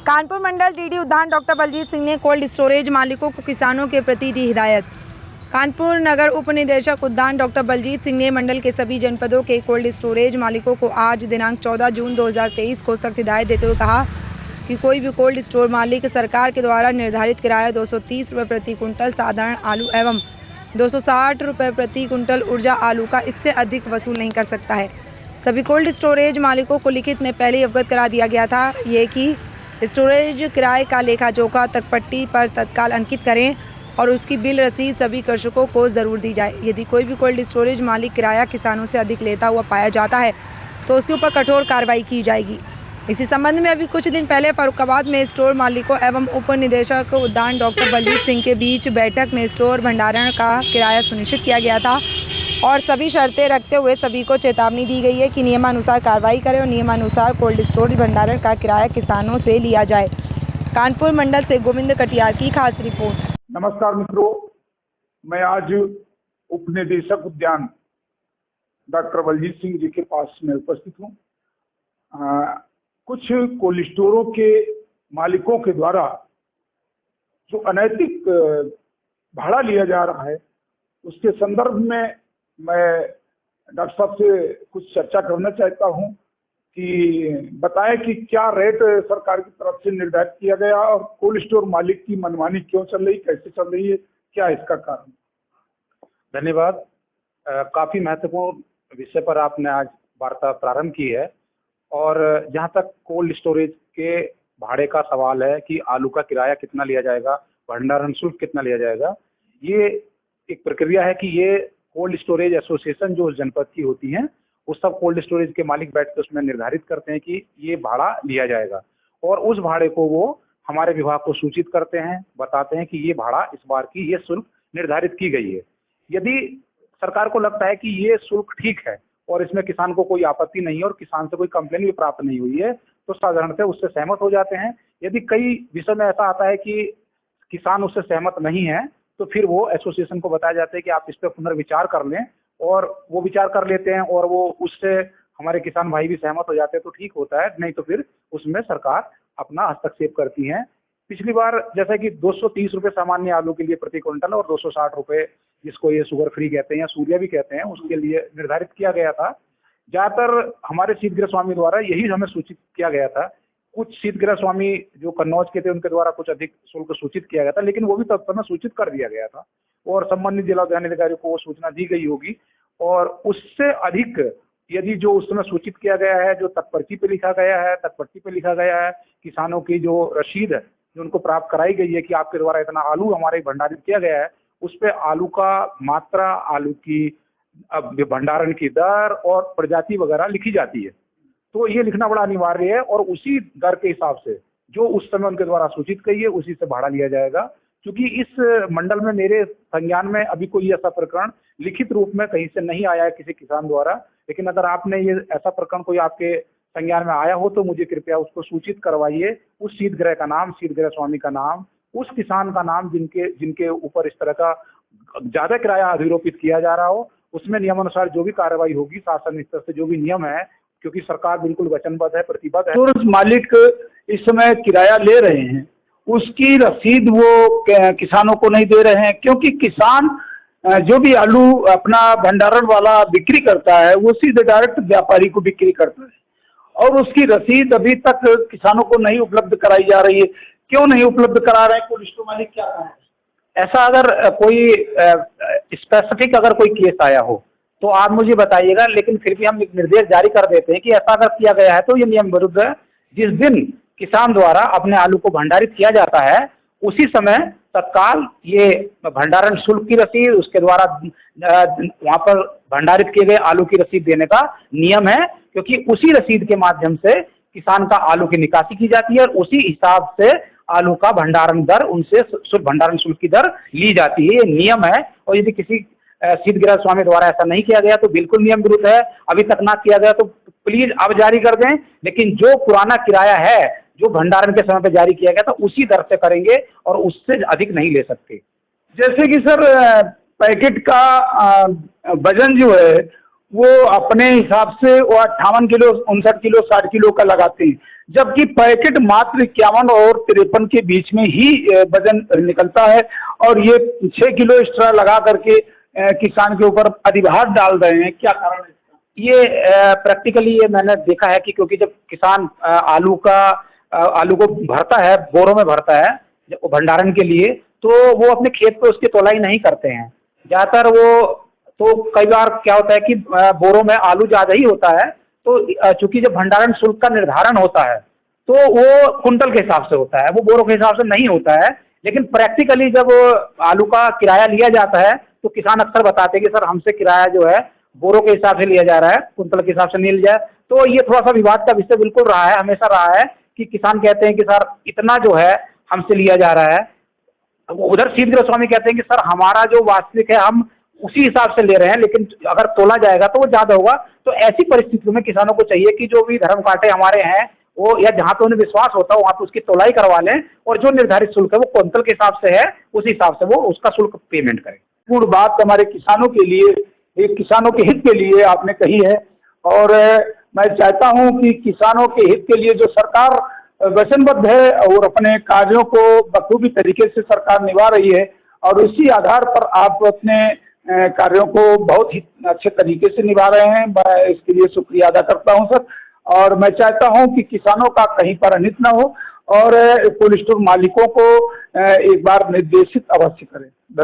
कानपुर मंडल DD उद्यान doctor Baljeet Singh ने cold storage मालिकों को किसानों के प्रति दी हिदायत। कानपुर नगर उप निदेशक उद्यान डॉक्टर बलजीत सिंह ने मंडल के सभी जनपदों के कोल्ड स्टोरेज मालिकों को आज दिनांक 14 जून 2023 को सख्त हिदायत देते हुए कहा कि कोई भी कोल्ड स्टोर मालिक सरकार के द्वारा निर्धारित किराया 230 रुपये प्रति कुंटल साधारण आलू एवं 260 रुपये प्रति कुंटल ऊर्जा आलू का इससे अधिक वसूल नहीं कर सकता है। सभी कोल्ड स्टोरेज मालिकों को लिखित में पहले अवगत करा दिया गया था ये कि स्टोरेज किराए का लेखा जोखा तकपट्टी पर तत्काल अंकित करें और उसकी बिल रसीद सभी कृषकों को जरूर दी जाए। यदि कोई भी कोल्ड स्टोरेज मालिक किराया किसानों से अधिक लेता हुआ पाया जाता है तो उसके ऊपर कठोर कार्रवाई की जाएगी। इसी संबंध में अभी कुछ दिन पहले फर्रुखाबाद में स्टोर मालिकों एवं उप निदेशक उद्यान डॉक्टर बलजीत सिंह के बीच बैठक में स्टोर भंडारण का किराया सुनिश्चित किया गया था और सभी शर्तें रखते हुए सभी को चेतावनी दी गई है कि नियमानुसार कार्रवाई करें और नियमानुसार कोल्ड स्टोरेज भंडारण का किराया किसानों से लिया जाए। कानपुर मंडल से गोविंद कटियार की खास रिपोर्ट। नमस्कार मित्रों, मैं आज उप निदेशक उद्यान डॉक्टर बलजीत सिंह जी के पास में उपस्थित हूँ। कुछ कोल्ड स्टोरों के मालिकों के द्वारा जो अनैतिक भाड़ा लिया जा रहा है उसके संदर्भ में मैं डॉक्टर साहब से कुछ चर्चा करना चाहता हूं कि बताएं कि क्या रेट सरकार की तरफ से निर्धारित किया गया और कोल्ड स्टोर मालिक की मनमानी क्यों चल रही, कैसे चल रही है, क्या इसका कारण। धन्यवाद। काफी महत्वपूर्ण विषय पर आपने आज वार्ता प्रारंभ की है और जहां तक कोल्ड स्टोरेज के भाड़े का सवाल है कि आलू का किराया कितना लिया जाएगा, भंडारण शुल्क कितना लिया जाएगा, ये एक प्रक्रिया है कि ये कोल्ड स्टोरेज एसोसिएशन जो जनपद की होती हैं उस सब कोल्ड स्टोरेज के मालिक बैठ कर उसमें निर्धारित करते हैं कि ये भाड़ा लिया जाएगा और उस भाड़े को वो हमारे विभाग को सूचित करते हैं, बताते हैं कि ये भाड़ा इस बार की ये शुल्क निर्धारित की गई है। यदि सरकार को लगता है कि ये शुल्क ठीक है और इसमें किसान को कोई आपत्ति नहीं है और किसान से कोई कंप्लेन भी प्राप्त नहीं हुई है तो साधारणतः उससे सहमत हो जाते हैं। यदि कई विषय में ऐसा आता है कि किसान उससे सहमत नहीं है तो फिर वो एसोसिएशन को बताया जाता है कि आप इस पर पुनर्विचार कर लें और वो विचार कर लेते हैं और वो उससे हमारे किसान भाई भी सहमत हो जाते हैं तो ठीक होता है, नहीं तो फिर उसमें सरकार अपना हस्तक्षेप करती है। पिछली बार जैसा कि 230 रुपये सामान्य आलू के लिए प्रति क्विंटल और 260 रुपये जिसको ये शुगर फ्री कहते हैं या सूर्या भी कहते हैं उसके लिए निर्धारित किया गया था। ज्यादातर हमारे शीतगृह स्वामी द्वारा यही हमें सूचित किया गया था। कुछ शीतगृह स्वामी जो कन्नौज के थे उनके द्वारा कुछ अधिक शुल्क सूचित किया गया था, लेकिन वो भी तत्पर सूचित कर दिया गया था और संबंधित जिला उद्यान अधिकारियों को वो सूचना दी गई होगी और उससे अधिक यदि जो उस समय सूचित किया गया है, जो तत्पर्ची पे लिखा गया है, तत्पर्ची पे लिखा गया है, किसानों की जो रसीद है जो उनको प्राप्त कराई गई है कि आपके द्वारा इतना आलू हमारे भंडारित किया गया है, उस पे आलू का मात्रा, आलू की भंडारण की दर और प्रजाति वगैरह लिखी जाती है। तो ये लिखना बड़ा अनिवार्य है और उसी दर के हिसाब से जो उस समय उनके द्वारा सूचित की है उसी से भाड़ा लिया जाएगा। क्योंकि इस मंडल में मेरे संज्ञान में अभी कोई ऐसा प्रकरण लिखित रूप में कहीं से नहीं आया है किसी किसान द्वारा, लेकिन अगर आपने ये ऐसा प्रकरण कोई आपके संज्ञान में आया हो तो मुझे कृपया उसको सूचित करवाइए। उस शीतगृह का नाम, शीतगृह स्वामी का नाम, उस किसान का नाम जिनके ऊपर इस तरह का ज्यादा किराया अधिरोपित किया जा रहा हो, उसमें नियमानुसार जो भी कार्रवाई होगी शासन स्तर से जो भी नियम है, क्योंकि सरकार बिल्कुल वचनबद्ध है, प्रतिबद्ध है। तो मालिक इस समय किराया ले रहे हैं उसकी रसीद वो किसानों को नहीं दे रहे हैं, क्योंकि किसान जो भी आलू अपना भंडारण वाला बिक्री करता है वो सीधे डायरेक्ट व्यापारी को बिक्री करता है और उसकी रसीद अभी तक किसानों को नहीं उपलब्ध कराई जा रही है। क्यों नहीं उपलब्ध करा रहे हैं कोल्ड स्टोर मालिक, क्या कहें? ऐसा अगर कोई स्पेसिफिक अगर कोई केस आया हो तो आप मुझे बताइएगा, लेकिन फिर भी हम एक निर्देश जारी कर देते हैं कि ऐसा अगर किया गया है तो ये नियम विरुद्ध है। जिस दिन किसान द्वारा अपने आलू को भंडारित किया जाता है उसी समय तत्काल ये भंडारण शुल्क की रसीद, उसके द्वारा वहां पर भंडारित किए गए आलू की रसीद देने का नियम है, क्योंकि उसी रसीद के माध्यम से किसान का आलू की निकासी की जाती है और उसी हिसाब से आलू का भंडारण दर उनसे भंडारण शुल्क की दर ली जाती है। ये नियम है और यदि किसी शीतगृह स्वामी द्वारा ऐसा नहीं किया गया तो बिल्कुल नियम विरुद्ध है। अभी तक ना किया गया तो प्लीज अब जारी कर दें, लेकिन जो पुराना किराया है जो भंडारण के समय पे जारी किया गया था उसी दर से करेंगे और उससे अधिक नहीं ले सकते। जैसे कि सर पैकेट का वजन जो है वो अपने हिसाब से वो 58 किलो 59 किलो 60 किलो का लगाते हैं, जबकि पैकेट मात्र 51 और 53 के बीच में ही वजन निकलता है। और ये 6 किलो एक्स्ट्रा लगा करके किसान के ऊपर अधिभार डाल रहे हैं, क्या कारण है इसका? ये प्रैक्टिकली ये मैंने देखा है कि क्योंकि जब किसान आलू को भरता है, बोरों में भरता है भंडारण के लिए, तो वो अपने खेत पे उसकी तौलाई नहीं करते हैं ज़्यादातर। वो तो कई बार क्या होता है कि बोरों में आलू ज़्यादा ही होता है, तो चूंकि जब भंडारण शुल्क का निर्धारण होता है तो वो कुंटल के हिसाब से होता है, वो बोरों के हिसाब से नहीं होता है। लेकिन प्रैक्टिकली जब आलू का किराया लिया जाता है तो किसान अक्सर बताते हैं कि सर हमसे किराया जो है बोरों के हिसाब से लिया जा रहा है, कुंटल के हिसाब से नहीं लिया जाए। तो ये थोड़ा सा विवाद का विषय बिल्कुल रहा है, हमेशा रहा है कि किसान कहते हैं कि सर इतना जो है हमसे लिया जा रहा है। उधर सीध गोस्वामी कहते हैं कि सर हमारा जो वास्तविक है हम उसी हिसाब से ले रहे हैं, लेकिन अगर तोला जाएगा तो वो ज़्यादा होगा। तो ऐसी परिस्थितियों में किसानों को चाहिए कि जो भी धर्म कांटे हमारे हैं वो, या जहाँ पे उन्हें विश्वास होता है वहाँ पे उसकी तोलाई करवा लें, और जो निर्धारित शुल्क है वो कुंतल के हिसाब से है, उस हिसाब से वो उसका शुल्क पेमेंट करें। पूर्ण बात हमारे किसानों के लिए, एक किसानों के हित के लिए आपने कही है, और मैं चाहता हूं कि किसानों के हित के लिए जो सरकार वचनबद्ध है और अपने कार्यों को बखूबी तरीके से सरकार निभा रही है, और उसी आधार पर आप अपने कार्यों को बहुत ही अच्छे तरीके से निभा रहे हैं। मैं इसके लिए शुक्रिया अदा करता हूं सर, और मैं चाहता हूं कि किसानों का कहीं पर अनित न हो, और कोल्ड स्टोर मालिकों को एक बार निर्देशित अवश्य करें।